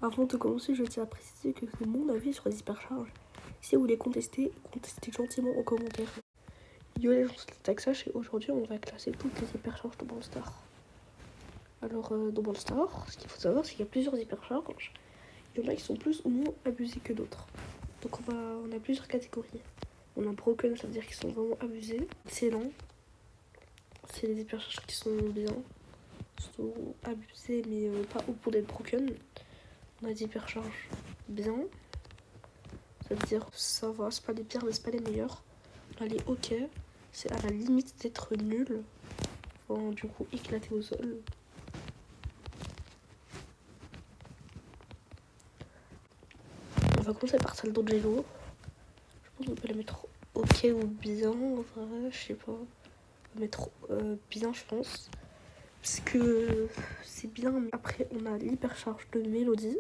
Avant de commencer, je tiens à préciser que c'est mon avis sur les hypercharges. Si vous voulez contester, contestez gentiment en commentaire. Yo les gens, c'est Taxash et aujourd'hui on va classer toutes les hypercharges de Brawl Stars. Alors dans Brawl Stars, ce qu'il faut savoir c'est qu'il y a plusieurs hypercharges. Il y en a qui sont plus ou moins abusés que d'autres. Donc on a plusieurs catégories. On a broken, ça veut dire qu'ils sont vraiment abusés. Excellent, c'est les hypercharges qui sont bien. Sont abusés mais pas au point d'être broken. On a des hypercharges bien. Ça veut dire ça va, c'est pas les pires mais c'est pas les meilleurs. On a les ok, c'est à la limite d'être nul. Enfin, du coup éclaté au sol. On va commencer par celle d'Angelo. Je pense qu'on peut la mettre ok ou bien, en vrai, je sais pas. On va mettre bien je pense. Parce que c'est bien, mais après on a l'hypercharge de Mélodie.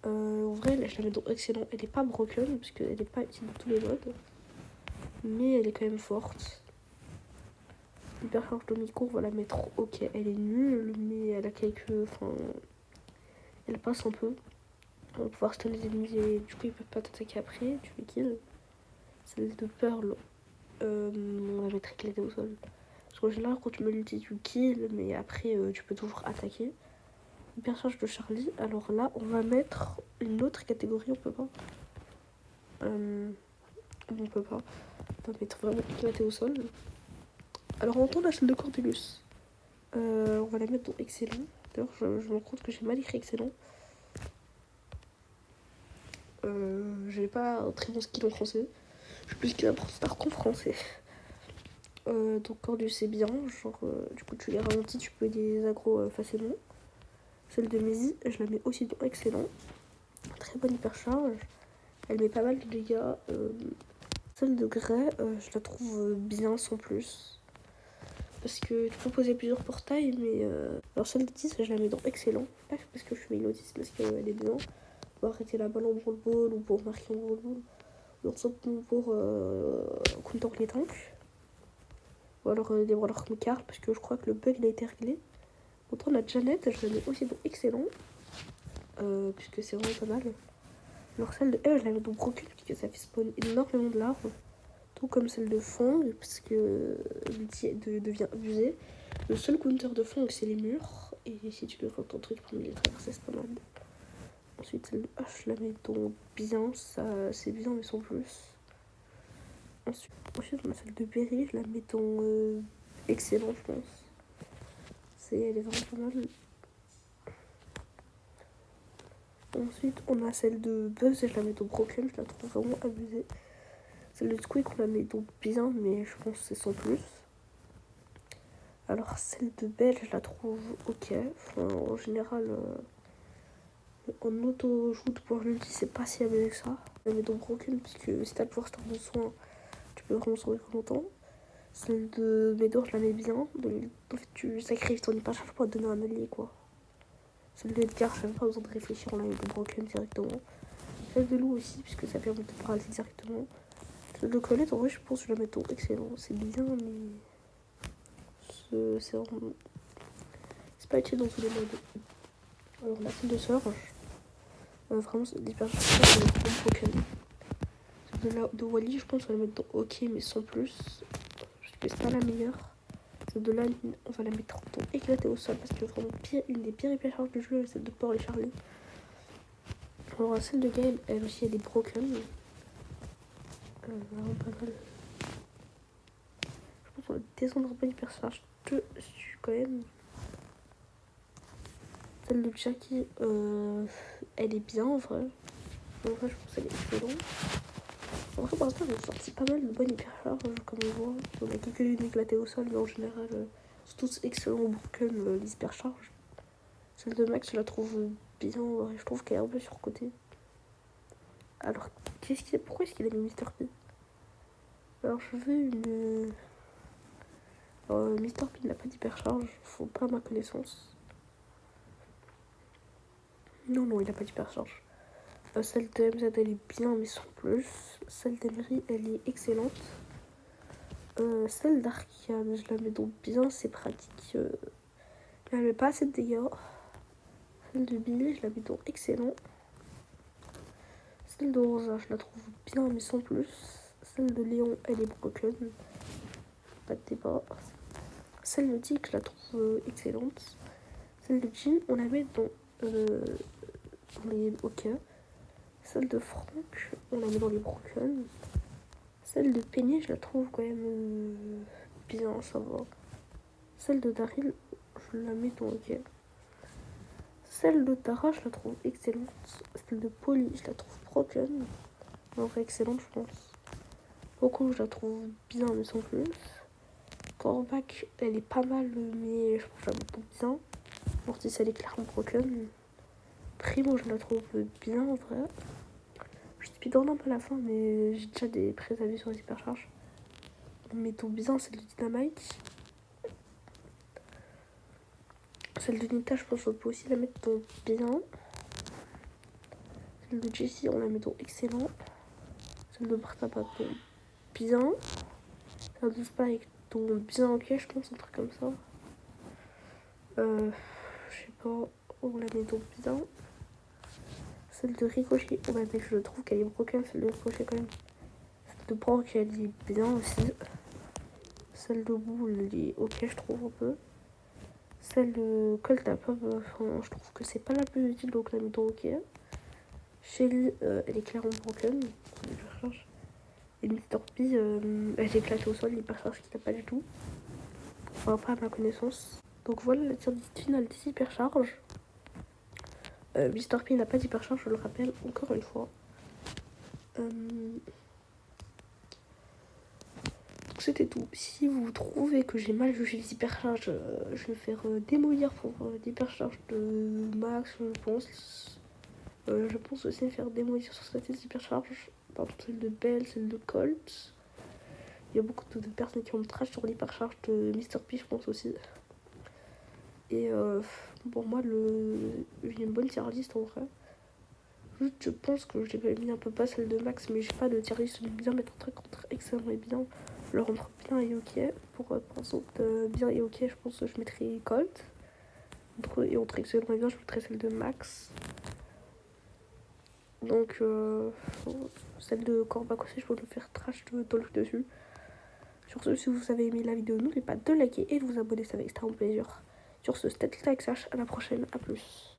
En vrai, là, je la mets dans excellent. Elle est pas broken, parce qu'elle est pas utile dans tous les modes. Mais elle est quand même forte. L'hypercharge de Miko, on va la mettre ok. Elle est nulle, mais elle a quelques. Enfin. Elle passe un peu. On va pouvoir stun les ennemis et du coup, ils peuvent pas t'attaquer après. Tu les kills. Celle de Pearl, on va mettre éclatée au sol. Parce qu'en général, quand tu me l'utilises, tu kills, mais après, tu peux toujours attaquer. Hypercharge de Charlie, alors là, on va mettre une autre catégorie, on peut pas. On peut pas. On va mettre vraiment éclaté au sol. Alors, on entend la chaîne de Cordelius. On va la mettre dans excellent. D'ailleurs, je me rends compte que j'ai mal écrit excellent. J'ai pas un très bon skill en français. Je suis plus skill à Star qu'en français. Donc, Cordelius, c'est bien. Genre, du coup, tu les ralentis, tu peux les aggro facilement. Celle de Maisie, je la mets aussi dans excellent. Très bonne hypercharge. Elle met pas mal de dégâts. Celle de Grey, je la trouve bien sans plus. Parce que tu peux poser plusieurs portails, mais... Alors celle de 10, je la mets dans excellent. Pas parce que je suis Mélodie, c'est parce qu'elle est bien. Pour arrêter la balle en brawl ball ou pour marquer en brawl ball. Ou simplement pour counter les tanks. Ou alors des brawlers comme Carl, parce que je crois que le bug il a été réglé. Autant on a Janet, je la mets aussi dans excellent. Puisque c'est vraiment pas mal. Alors celle de Eve, je la mets dans broken, puisque ça fait spawn énormément de larves. Tout comme celle de Fang, parce que l'outil devient abusé. Le seul counter de Fang, c'est les murs. Et si tu veux faire ton truc pour les traverser, c'est pas mal. Ensuite, celle de H, je la mets dans bien. Ça, c'est bien, mais sans plus. Ensuite, on a celle de Berry, je la mets dans excellent, je pense. Elle est vraiment pas mal. Ensuite, on a celle de Buzz, et je la mets dans broken, je la trouve vraiment abusée. Celle de Squeak, on la met donc bien, mais je pense que c'est sans plus. Alors, celle de Belle, je la trouve ok. Enfin, en général, en auto-joute pour l'ulti, c'est pas si abusé que ça. Je la mets donc broken, puisque si t'as le pouvoir star de soin, tu peux vraiment sauver longtemps. Celle de Médor, je la mets bien. En fait, tu sacrifies ton hypercharge pour te donner un allié, quoi. Celle de Edgar, je n'avais pas besoin de réfléchir, on la met donc broken directement. Celle de Lou aussi, puisque ça permet de parler directement. Le Colette, en vrai, je pense que je la mets au excellent. C'est bien, mais. C'est vraiment. C'est pas utile dans tous les modes. Alors, la celle de Surge, vraiment, c'est l'hypercharge, c'est vraiment broken. Celle de Wally, je pense qu'on va la mettre dans ok, mais sans plus. Parce que c'est pas la meilleure. Celle de Lane, on va la mettre dans éclaté au sol, parce que vraiment, une des pires hypercharges du jeu, c'est celle de Pearl et Charlie. Alors, celle de Gaël, elle aussi, elle est broken. Vraiment pas mal. Je pense qu'on va descendre un peu l'hypercharge dessus quand même. Celle de Jackie, elle est bien en vrai. En vrai, je pense qu'elle est excellente. En vrai, pour l'instant, j'ai sorti pas mal de bonnes hypercharges, comme on voit. On a quelques-unes éclatées au sol, mais en général, c'est tous excellents au broken, les hypercharges. Celle de Max, je la trouve bien. Je trouve qu'elle est un peu surcotée. Alors, pourquoi est-ce qu'il a mis Mr. P? Alors, je veux une. Mr. P n'a pas d'hypercharge, faut pas à ma connaissance. Non, il n'a pas d'hypercharge. Celle de MZ, elle est bien, mais sans plus. Celle d'Emery, elle est excellente. Celle d'Arkiane, je la mets donc bien, c'est pratique. Elle met pas assez de dégâts. Celle de Billy, je la mets dans excellent. Celle de Rosa, je la trouve bien, mais sans plus. Celle de Léon, elle est broken. Pas de débat. Celle de Dick, je la trouve excellente. Celle de Jean, on la met dans les OK. Celle de Franck, on la met dans les broken. Celle de Penny, je la trouve quand même bien, ça va. Celle de Daryl, je la mets dans OK. Celle de Tara, je la trouve excellente. Celle de Polly, je la trouve broken. En vrai, excellente, je pense. Coco, je la trouve bien, mais sans plus. Corbac, elle est pas mal, mais je pense que je la trouve bien. Mortis, elle est clairement broken. Primo, je la trouve bien, en vrai. Je speedrun un peu à la fin, mais j'ai déjà des préavis sur les hypercharges. Mais tout bien, celle de Dynamite. Celle de Nita, je pense qu'on peut aussi la mettre dans bien. Celle de Jessie, on la met dans excellent. Celle de Martha, pas dans bien. Celle de Spike, dans bien ok, je pense, un truc comme ça. Je sais pas, on la met dans bien. Celle de Ricochet, on la met, je trouve qu'elle est broken, celle de Ricochet quand même. Celle de Brock, elle est bien aussi. Celle de Boo, elle est ok, je trouve un peu. Celle de Colt, je trouve que c'est pas la plus utile, donc la met dans ok. Shelly, elle est clairement broken. Et Mr. P, elle est éclatée au sol, l'hypercharge qui n'a pas du tout. Enfin, pas à ma connaissance. Donc voilà la tier list finale des hypercharges. Mr. P n'a pas d'hypercharge, je le rappelle encore une fois. Donc c'était tout. Si vous trouvez que j'ai mal jugé les hypercharges, je vais faire démolir pour l'hypercharge de Max, je pense. Je pense aussi faire démolir sur cette hypercharge. Pardon, celle de Belle, celle de Colt. Il y a beaucoup de personnes qui ont le trash sur l'hypercharge de Mr. P, je pense aussi. Et pour moi, j'ai une bonne tier list en vrai. Juste, je pense que je l'ai mis un peu pas celle de Max, mais j'ai pas de tier list de bien mettre un truc entre excellent et bien. Je leur entre bien et ok. Pour bien et ok, je pense que je mettrai Colt. Entre excellent et bien, je mettrai celle de Max. Donc, celle de Corbac aussi, je peux le faire trash de talk dessus. Sur ce, si vous avez aimé la vidéo, n'oubliez pas de liker et de vous abonner, ça fait extrêmement plaisir. Sur ce, c'était Slash, à la prochaine, à plus.